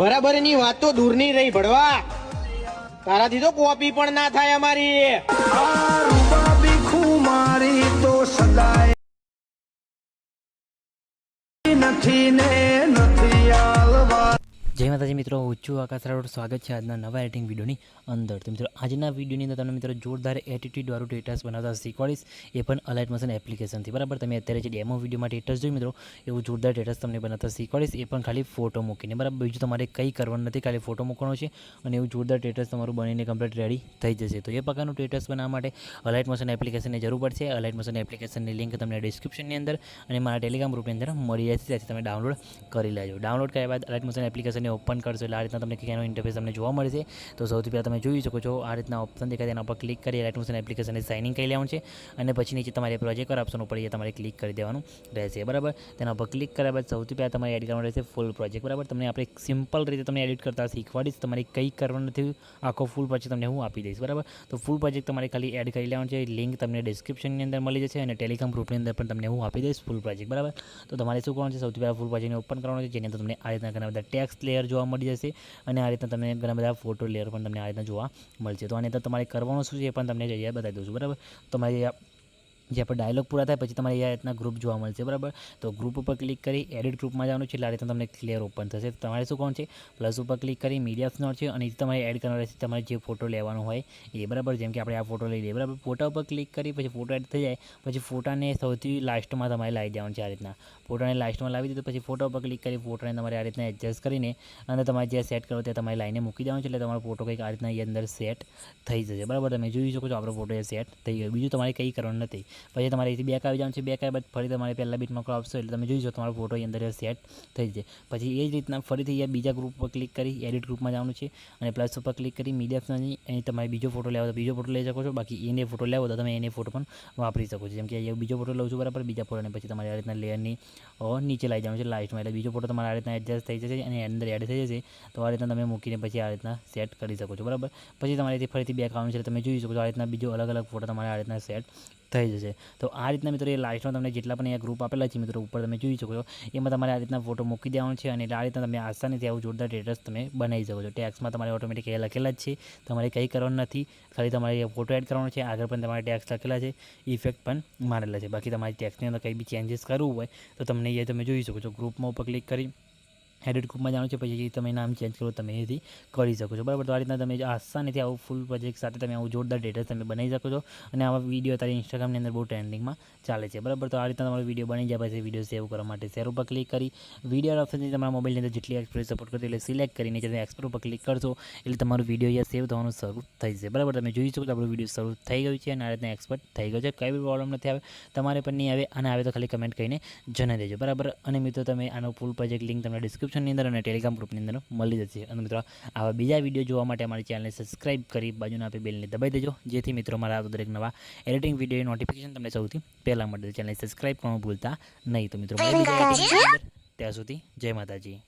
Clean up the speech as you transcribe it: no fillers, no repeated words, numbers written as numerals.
બરાબર ની વાત તો દૂર ની રહી ભડવા, તારાથી તો કોપી પણ ના થાય અમારી. આ રૂબાબી ખુમારી તો સદાય નથી ને નથી આલવા. જય માતાજી મિત્રો, હું છું આકાશ રાઠોડ. સ્વાગત છે આજના નવા એડિટિંગ વિડીયોની અંદર. તો મિત્રો આજના વિડીયોની અંદર તમને મિત્રો જોરદાર એટીટ્યુડવાળું ટેટસ બનાવતા શીખવાડીશ, એ પણ અલાઇટ મોશન એપ્લિકેશનથી. બરાબર, તમે અત્યારે જે ડેમો વિડીયોમાં ટેટસ જોઈ મિત્રો, એવું જોરદાર ટેટસ તમને બનાવતા શીખવાડીશ, એ પણ ખાલી ફોટો મૂકીને. બરાબર, બીજું તમારે કંઈ કરવાનું નથી, ખાલી ફોટો મૂકવાનો છે અને એવું જોરદાર ટેટસ તમારું બનીને કમ્પ્લીટ રેડી થઈ જશે. તો એ પ્રકારનું ટેટસ બનાવવા માટે અલાઇટ મોશન એપ્લિકેશનની જરૂર પડશે. અલાઇટ મોશન એપ્લિકેશનની લિંક તમને ડિસ્ક્રિપ્શનની અંદર અને મારા ટેલિગ્રામ ગ્રુપની અંદર મળી જશે, ત્યાંથી તમે ડાઉનલોડ કરી લેજો. ડાઉનલોડ કર્યા બાદ અલાઇટ મોશન એપ્લિકેશન ઓપન કરશો એટલે આ રીતના તમને એનો ઇન્ટરફેસ તમને જોવા મળશે. તો સૌથી પહેલાં તમે જોઈ શકો છો, આ રીતના ઓપ્શન દેખાય તેના પર ક્લિક કરી અલાઇટ મોશન એપ્લિકેશનને સાઇન ઇન કરી લેવાનું છે અને પછી નીચે તમારે પ્રોજેક્ટ પર ઓપ્શન ઉપર તમારે ક્લિક કરી દેવાનું રહેશે. બરાબર, તેના પર ક્લિક કર્યા બાદ સૌથી પહેલાં તમારે એડિટ કરવાનું રહેશે ફૂલ પ્રોજેક્ટ. બરાબર, તમને આપણે સિમ્પલ રીતે તમને એડિટ કરતા શીખવાડીશ, તમારે કંઈ કરવાનું નથી, આખો ફૂલ પ્રોજેક્ટ તમને હું આપી દઈશ. બરાબર, તો ફૂલ પ્રોજેક્ટ તમારે ખાલી એડ કરી લેવાનું છે. લિંક તમને ડિસ્ક્રિપ્શનની અંદર મળી જશે અને ટેલિગ્રામ ગ્રુપની અંદર પણ તમને હું આપી દઈશ ફૂલ પ્રોજેક્ટ. બરાબર, તો તમારે શું કરવાનું છે, સૌથી પહેલાં ફૂલ પ્રોજેક્ટને ઓપન કરવાનું છે, જેની અંદર તમને આ રીતના ઘણા બધા ટેક્સ્ટ લેયર જોવા મળી જશે અને આ રીતના તમને ઘણા બધા ફોટો લેયર પણ તમને આ રીતના જોવા મળશે. તો આની અંદર તમારે કરવાનું શું છે એ પણ તમને જગ્યાએ બતાવી દઉં છું. બરાબર, તમારે જે આપણે ડાયલોગ પૂરા થાય પછી તમારે આ રીતના ગ્રુપ જોવા મળશે. બરાબર, તો ગ્રુપ ઉપર ક્લિક કરી એડિટ ગ્રુપમાં જવાનું છે એટલે આ રીતના તમને ક્લિયર ઓપન થશે. તમારે શું કરવાનું છે, પ્લસ ઉપર ક્લિક કરી મીડિયાનો છે અને તમારે એડ કરવાનો રહેશે તમારે જે ફોટો લેવાનો હોય એ. બરાબર, જેમ કે આપણે આ ફોટો લઈ લઈએ. બરાબર, ફોટા ઉપર ક્લિક કરી પછી ફોટો એડ થઈ જાય પછી ફોટાને સૌથી લાસ્ટમાં તમારે લાવી દેવાનું છે. આ રીતના ફોટાને લાસ્ટમાં લાવી દીધું પછી ફોટો ઉપર ક્લિક કરી ફોટાને તમારે આ રીતના એડજસ્ટ કરીને અને તમારે જે સેટ કરો તે તમારે લાઈને મૂકી દેવાનું છે એટલે તમારો ફોટો કંઈક આ રીતના અંદર સેટ થઈ જશે. બરાબર, તમે જોઈ શકો છો આપણો ફોટો સેટ થઈ ગયો. બીજું તમારે કંઈ કરવાનું નથી. પછી તમારે અહીંથી બેક આવી જવાનું છે. બેક આવ્યા બાદ ફરી તમારે પહેલાં બીટમાં આપશો એટલે તમે જોઈ શકો તમારો ફોટો અંદર સેટ થઈ જાય. પછી એ જ રીતના ફરીથી બીજા ગ્રુપ પર ક્લિક કરી એડિટ ગ્રુપમાં જવાનું છે અને પ્લસ ઉપર ક્લિક કરી મીડિયાની અહીં તમારે બીજો ફોટો લેવો તો બીજો ફોટો લઈ શકો છો. બાકી એને ફોટો લેવો તો તમે એને ફોટો પણ વાપરી શકો છો. જેમ કે બીજો ફોટો લઉં છું. બરાબર, બીજા ફોટોને પછી તમારે આ રીતના લેયરની નીચે લાવી જવાનું છે લાસ્ટમાં, એટલે બીજો ફોટો તમારે આ રીતના એડજસ્ટ થઈ જશે અને અંદર એડ થઈ જશે. તો આ રીતના તમે મૂકીને પછી આ રીતના સેટ કરી શકો છો. બરાબર, પછી તમારે ફરીથી બેક આવવાનું છે તમે જોઈ શકો છો આ રીતના બીજો અલગ અલગ ફોટો તમારે આ રીતના સેટ થઈ જશે. તો આ રીતના મિત્રો એ લાસ્ટમાં તમને જેટલા પણ અહીંયા ગ્રુપ આપેલા છે મિત્રો ઉપર તમે જોઈ શકો છો એમાં તમારે આ રીતના ફોટો મૂકી દેવાનો છે અને આ રીતના તમે આસાનીથી આવું જોરદાર ટેટસ તમે બનાવી શકો છો. ટેક્સમાં તમારે ઓટોમેટિક એ લખેલા જ છે, તમારે કંઈ કરવાનું નથી, ખાલી તમારે ફોટો એડ કરવાનો છે. આગળ પણ તમારે ટેક્સ લખેલા છે, ઇફેક્ટ પણ મારેલા છે. બાકી તમારી ટેક્સની અંદર કંઈ બી ચેન્જીસ કરવું હોય તો તમને એ તમે જોઈ શકો છો. ગ્રુપમાં ઉપર ક્લિક કરી એડિટ ગ્રુપમાં જવાનું છે પછી તમે નામ ચેન્જ કરો તમે એથી કરી શકો છો. બરાબર, તો આ રીતના તમે આસાનીથી આવું ફૂલ પ્રોજેક્ટ સાથે તમે આવું જોરદાર ટેટસ તમે બનાવી શકો છો અને આવા વિડીયો તારી ઇન્સ્ટાગ્રામની અંદર બહુ ટ્રેન્ડિંગમાં ચાલે છે. બરાબર, તો આ રીતના તમારો વિડીયો બની જાય પછી વિડીયો સેવ કરવા માટે શેર ઉપર ક્લિક કરી વિડીયો ઓપ્શનથી તમારા મોબાઈલની અંદર જેટલી એક્સપ્રેસ સપોર્ટ કરતી એટલે સિલેક્ટ કરીને તમે એક્સપોર્ટ ઉપર ક્લિક કરશો એટલે તમારું વિડીયો અહીંયા સેવ થવાનું શરૂ થઈ જશે. બરાબર, તમે જોઈ શકો છો આપણું વિડીયો શરૂ થઈ ગયું છે અને આ રીતના એક્સપોર્ટ થઈ ગયો છે. કંઈ બી પ્રોબ્લેમ નથી આવે, તમારે પણ નહીં આવે અને આવે તો ખાલી કમેન્ટ કરીને જણાવી દેજો. બરાબર, અને મિત્રો તમે આનો ફૂલ પ્રોજેક્ટ લિંક તમને ડિસ્ક્રિપ્શનની અંદર અને ટેલિગ્રામ ગ્રુપની અંદર મળી જશે. અને મિત્રો આવા બીજા વિડીયો જોવા માટે અમારી ચેનલને સબસ્ક્રાઇબ કરી બાજુના આપી બેલને દબાવી દેજો, જેથી મિત્રો મારા આવતા દરેક નવા એડિટિંગ વિડીયો નોટિફિકેશન તમને સૌથી પહેલાં મળે. ચેનલને સબસ્ક્રાઇબ કરવાનું ભૂલતા નહીં. તો મિત્રો ત્યાં સુધી જય માતાજી.